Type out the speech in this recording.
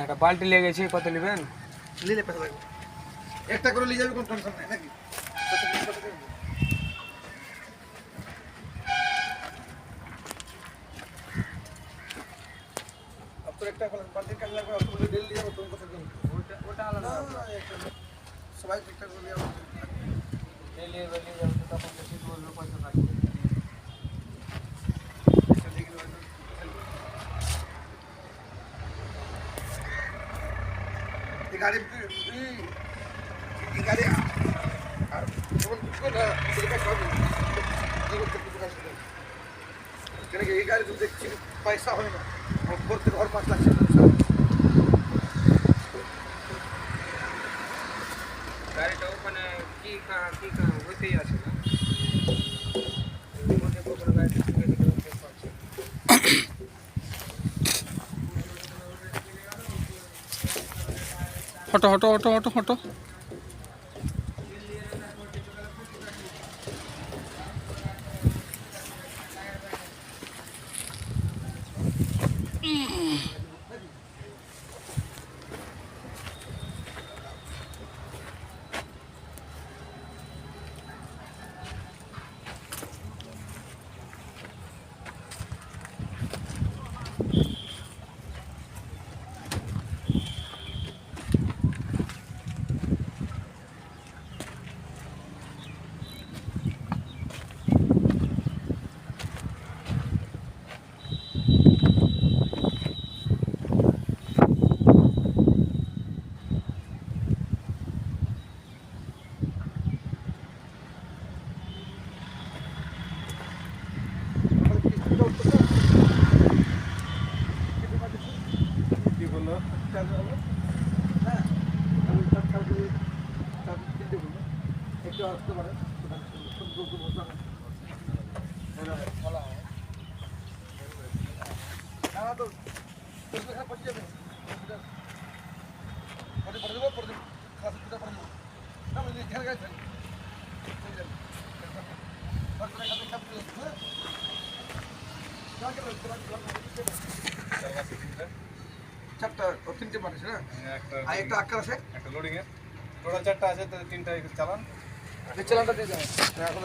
একটা বালতি লেগেছে, কত নেবেন? নিলে পয়সা লাগবে, একটা করে নিয়ে যাবে, কোনো টেনশন নাই নাকি? আপনার একটা বালতির কাজ লাগবে, আপনার ডেলি নিয়ে যাবো, তোমার কথা দিন। ওটা আলাদা সবাই ঠিকঠাক করে নিয়ে যাবো। ডেলি যাবে তো তখন বেশি বলবে, পয়সা থাকবে। এই গাড়ি আর যখন বুঝবো না সেটা সবই কি করতে কিছু কাজ করে কেন কি এই গাড়ি তো দেখছি পয়সা হয় না, করতে ঘর 5 লাখ গাড়িটা ওখানে কি হইতেই আছে না, গাড়িটা হটো হটো হটো হটো হটো। কি বললো হ্যাঁ একটু আসতে পারে তো পড়ে যাবে পরে দেবো পরে দেবো খাওয়া পরে দেবো না বুঝলি খেয়াল গাছ চারটা 3টে মানুষ না, আর একটা আকার আছে, একটা লোডিং এর টোটাল 4টা আছে, তো 3টা চালান চালানটা দিয়ে যাবে।